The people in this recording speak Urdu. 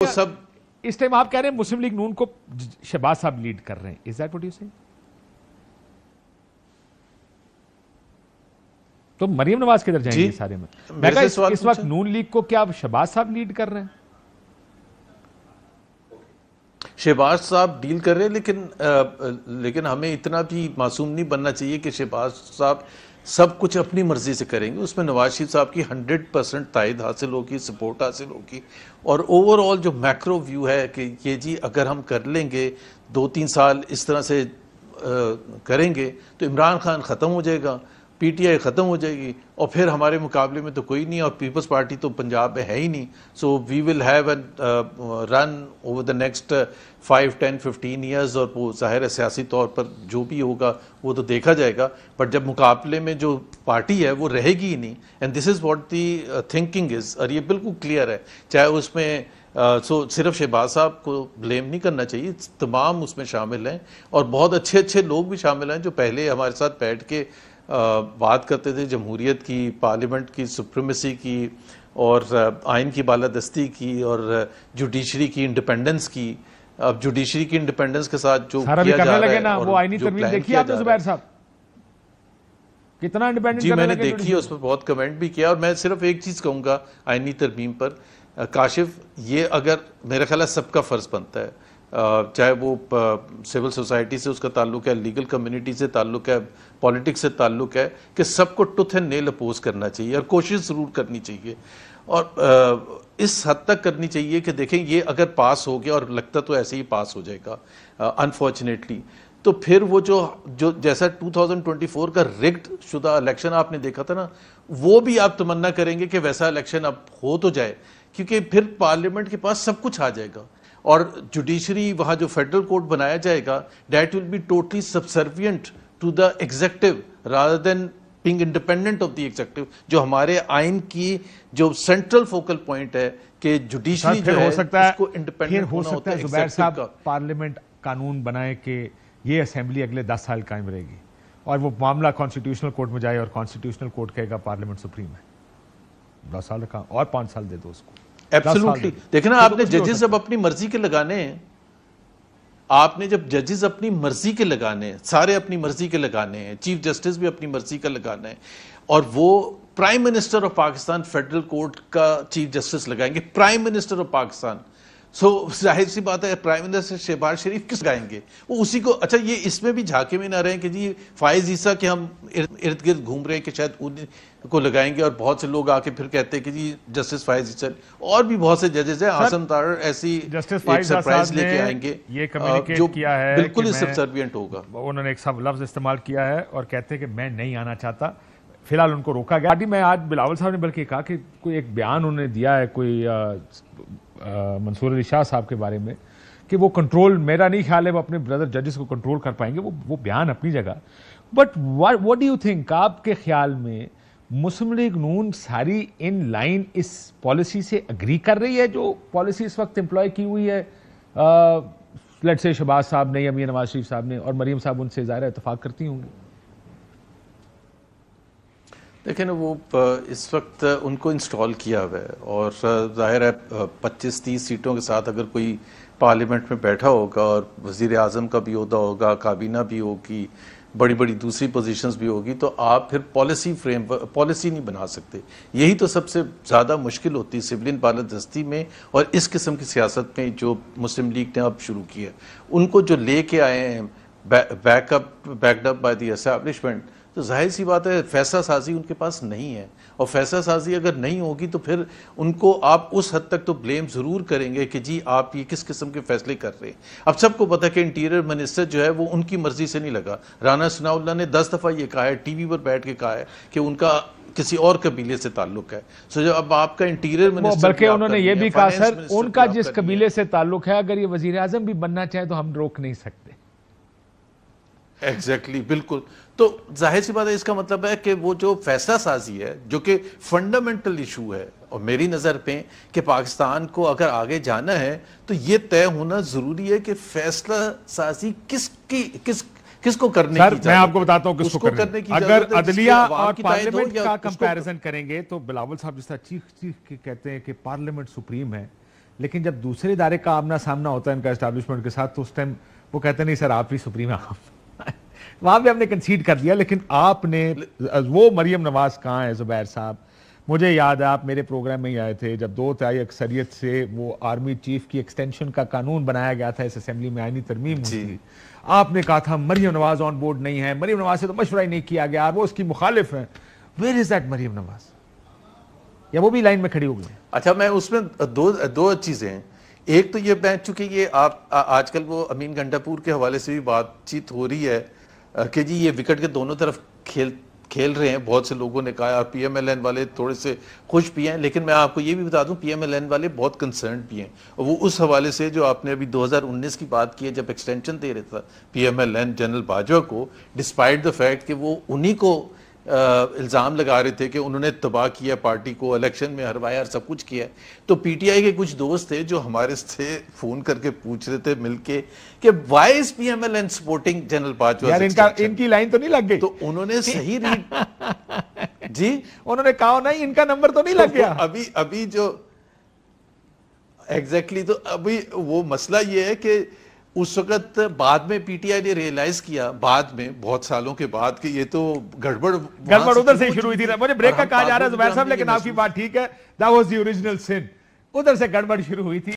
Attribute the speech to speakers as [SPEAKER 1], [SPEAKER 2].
[SPEAKER 1] وہ سب
[SPEAKER 2] اس ٹائم آپ کہہ رہے ہیں مسلم لیگ نون کو شہباز صاحب لیڈ کر رہے ہیں. Is that what you say? تو مریم نواز کدھر جائیں گے سارے میں کہا اس وقت نون لیگ کو کیا شہباز صاحب لیڈ کر رہے ہیں؟
[SPEAKER 1] شہباز صاحب ڈیل کر رہے ہیں لیکن ہمیں اتنا بھی معصوم نہیں بننا چاہیے کہ شہباز صاحب سب کچھ اپنی مرضی سے کریں گے. اس میں نواز شریف صاحب کی 100% تائید حاصل ہوگی, سپورٹ حاصل ہوگی, اور اوور آل جو میکرو ویو ہے کہ یہ جی اگر ہم کر لیں گے 2-3 سال اس طرح سے کریں گے تو عمران خان ختم ہو جائے گا, پی ٹی آئی ختم ہو جائے گی, اور پھر ہمارے مقابلے میں تو کوئی نہیں, اور پیپلز پارٹی تو پنجاب میں ہے ہی نہیں. So we will have a run over the next 5-10-15 years, اور وہ ظاہر ہے سیاسی طور پر جو بھی ہوگا وہ تو دیکھا جائے گا, بٹ جب مقابلے میں جو پارٹی ہے وہ رہے گی ہی نہیں. And this is what the thinking is, اور یہ بالکل کلیئر ہے. چاہے اس میں صرف شہباز صاحب کو بلیم نہیں کرنا چاہیے, تمام اس میں شامل ہیں, اور بہت اچھے اچھے لوگ بھی شامل ہیں جو پہلے ہمارے ساتھ بیٹھ کے بات کرتے تھے جمہوریت کی, پارلیمنٹ کی سپریمیسی کی, اور آئین کی بالادستی کی, اور جوڈیشری کی انڈیپینڈنس کی. اب جوڈیشری کی انڈیپینڈنس کے ساتھ جو کیا جا رہا ہے,
[SPEAKER 2] وہ آئینی ترمیم دیکھی آپ نے زبیر صاحب کتنا انڈیپینڈنٹ؟
[SPEAKER 1] جی میں نے دیکھی ہے, اس پر بہت کمنٹ بھی کیا, اور میں صرف ایک چیز کہوں گا آئینی ترمیم پر, کاشف یہ اگر میرا خیال ہے سب کا فرض بنتا ہے, چاہے وہ سول سوسائٹی سے اس کا تعلق ہے, لیگل کمیونٹی سے تعلق ہے, پولیٹکس سے تعلق ہے, کہ سب کو ٹوتھ اینڈ نیل اپوز کرنا چاہیے, اور کوشش ضرور کرنی چاہیے, اور اس حد تک کرنی چاہیے کہ دیکھیں یہ اگر پاس ہو گیا, اور لگتا تو ایسے ہی پاس ہو جائے گا انفارچونیٹلی, تو پھر وہ جو جیسا 2024 کا ریگڈ شدہ الیکشن آپ نے دیکھا تھا نا, وہ بھی آپ تمنا کریں گے کہ ویسا الیکشن اب ہو تو جائے, کیونکہ پھر پارلیمنٹ کے پاس سب کچھ آ جائے گا, اور جوڈیشری وہاں جو فیڈرل کورٹ بنایا جائے گا that will be totally subservient to the executive rather than being independent of the executive, جو ہمارے آئین کی جو سینٹرل فوکل پوائنٹ ہے کہ جوڈیشری جو ہے اس کو انڈیپینڈنٹ ہونا ہوتا ہے ایگزیکٹو کا.
[SPEAKER 2] پارلیمنٹ قانون بنائے کہ یہ اسمبلی اگلے 10 سال قائم رہے گی, اور وہ معاملہ کانسٹیٹیوشنل کورٹ میں جائے, اور کانسٹیٹیوشنل کورٹ کہے گا پارلیمنٹ سپریم ہے, 10 سال رکھا اور 5 سال دے دو اس کو.
[SPEAKER 1] ایبسولوٹلی. دیکھیں نا, آپ نے ججز اب اپنی مرضی کے لگانے ہیں, آپ نے جب ججز اپنی مرضی کے لگانے ہیں, سارے اپنی مرضی کے لگانے ہیں, چیف جسٹس بھی اپنی مرضی کا لگانا ہے, اور وہ prime minister of Pakistan federal court کا چیف جسٹس لگائیں گے, پرائم منسٹر آف پاکستان. سو ظاہر سی بات ہے پرائم منسٹر شہباز شریف کس لگائیں گے, وہ اسی کو. اچھا یہ اس میں بھی جھانکے میں نہ رہے کہ جی فائز عیسیٰ کے ہم ارد گرد گھوم رہے ہیں کہ شاید انہیں کو لگائیں گے, اور بہت سے لوگ آ کے پھر کہتے ہیں کہ جی جسٹس فائز عیسیٰ, اور بھی بہت سے ججز ہیں, عاصم طاہر ایسی ایک سرپرائز لے کے آئیں گے,
[SPEAKER 2] یہ کمیونیکیٹ کیا ہے
[SPEAKER 1] بالکل سبسروینٹ ہوگا.
[SPEAKER 2] انہوں نے ایک سب لفظ استعمال کیا ہے اور کہتے ہیں کہ میں نہیں آنا چاہتا, فی الحال ان کو روکا گیا. میں آج بلاول صاحب نے بلکہ کہا کہ کوئی ایک بیان انہوں نے دیا ہے کوئی منصور علی شاہ صاحب کے بارے میں کہ وہ کنٹرول, میرا نہیں خیال ہے وہ اپنے بردر ججز کو کنٹرول کر پائیں گے, وہ بیان اپنی جگہ. But what do you think, آپ کے خیال میں مسلم لیگ نون ساری ان لائن اس پالیسی سے اگری کر رہی ہے جو پالیسی اس وقت امپلائی کی ہوئی ہے لیٹس سے شہباز صاحب نے یا میاں نواز شریف صاحب نے, اور مریم صاحب ان سے ظاہر اتفاق کرتی ہوں گی؟
[SPEAKER 1] دیکھیں نا, وہ اس وقت ان کو انسٹال کیا ہوا ہے, اور ظاہر ہے 25-30 سیٹوں کے ساتھ اگر کوئی پارلیمنٹ میں بیٹھا ہوگا, اور وزیر اعظم کا بھی عہدہ ہوگا, کابینہ بھی ہوگی, بڑی بڑی دوسری پوزیشنز بھی ہوگی, تو آپ پھر پالیسی نہیں بنا سکتے. یہی تو سب سے زیادہ مشکل ہوتی ہے سولین بالادستی میں, اور اس قسم کی سیاست میں جو مسلم لیگ نے اب شروع کی ہے. ان کو جو لے کے آئے ہیں backed up by the establishment, تو ظاہر سی بات ہے فیصلہ سازی ان کے پاس نہیں ہے, اور فیصلہ سازی اگر نہیں ہوگی تو پھر ان کو آپ اس حد تک تو بلیم ضرور کریں گے کہ جی آپ یہ کس قسم کے فیصلے کر رہے ہیں. اب سب کو پتا کہ انٹیریئر منسٹر جو ہے وہ ان کی مرضی سے نہیں لگا. رانا ثناء اللہ نے 10 دفعہ یہ کہا ہے, ٹی وی پر بیٹھ کے کہا ہے کہ ان کا کسی اور قبیلے سے تعلق ہے. سو جب اب آپ کا انٹیریئر منسٹر,
[SPEAKER 2] بلکہ انہوں نے یہ بھی کہا سر ان کا جس قبیلے سے تعلق ہے اگر یہ وزیر اعظم بھی بننا چاہے تو ہم روک نہیں سکتے.
[SPEAKER 1] ایگزیکٹلی, بالکل. تو ظاہر سی بات ہے, اس کا مطلب ہے کہ وہ جو فیصلہ سازی ہے جو کہ فنڈامنٹل ایشو ہے, اور میری نظر پہ کہ پاکستان کو اگر آگے جانا ہے تو یہ طے ہونا ضروری ہے کہ فیصلہ سازی کس کو کرنے کی.
[SPEAKER 2] میں آپ کو بتاتا ہوں کس کو کرنے کی. اگر عدلیہ اور پارلیمنٹ کا کمپیریزن کریں گے تو بلاول صاحب جس طرح چیخ کے کہتے ہیں کہ پارلیمنٹ سپریم ہے, لیکن جب دوسرے ادارے کا آمنا سامنا ہوتا ہے ان کا اسٹیبلشمنٹ کے ساتھ تو اس ٹائم وہ کہتے ہیں نہیں سر آپ ہی سپریم ہیں. وہاں پہ ہم نے کنسیڈ کر دیا. لیکن آپ نے وہ مریم نواز کہاں ہے زبیر صاحب؟ مجھے یاد ہے آپ میرے پروگرام میں ہی آئے تھے جب 2/3 اکثریت سے وہ آرمی چیف کی ایکسٹینشن کا قانون بنایا گیا تھا, اس اسمبلی میں آئینی ترمیم ہوئی تھی. آپ نے کہا تھا مریم نواز آن بورڈ نہیں ہے, مریم نواز سے تو مشورہ ہی نہیں کیا گیا, وہ اس کی مخالف ہیں. Where is that Maryam Nawaz? یا وہ بھی لائن میں کھڑی ہو گئی؟
[SPEAKER 1] اچھا میں اس میں دو چیزیں ہیں. ایک تو یہ میں چونکہ یہ آپ آج کل وہ امین گنڈاپور کے حوالے سے بھی بات چیت ہو رہی ہے کہ جی یہ وکٹ کے دونوں طرف کھیل رہے ہیں. بہت سے لوگوں نے کہا پی ایم ایل این والے تھوڑے سے خوش بھی ہیں, لیکن میں آپ کو یہ بھی بتا دوں پی ایم ایل این والے بہت کنسرنڈ بھی ہیں. وہ اس حوالے سے جو آپ نے ابھی 2019 کی بات کی ہے جب ایکسٹینشن دے رہا تھا P M L N general Bajwa کو, ڈسپائٹ دا فیکٹ کہ وہ انہی کو الزام لگا رہے تھے کہ انہوں نے تباہ کیا پارٹی کو, الیکشن میں ہروایا اور سب کچھ کیا. تو پی ٹی آئی کے کچھ دوست تھے جو ہمارے سے فون کر کے پوچھ رہے تھے مل کے کہ why is P M L N supporting general Bajwa.
[SPEAKER 2] یار ان کی لائن تو نہیں لگ گئی؟
[SPEAKER 1] تو انہوں نے صحیح ریڈ جی
[SPEAKER 2] انہوں نے کہا نہیں ان کا نمبر تو نہیں لگ گیا.
[SPEAKER 1] ابھی جو ایگزیکٹلی تو ابھی وہ مسئلہ یہ ہے کہ اس وقت بعد میں پی ٹی آئی نے ریئلائز کیا بعد میں بہت سالوں کے بعد کہ یہ تو گڑبڑ
[SPEAKER 2] ادھر سے شروع ہوئی تھی. مجھے بریک کا کہا جا رہا ہے زبیر صاحب, لیکن آپ کی بات ٹھیک ہے, that was the original sin. ادھر سے گڑبڑ شروع ہوئی تھی.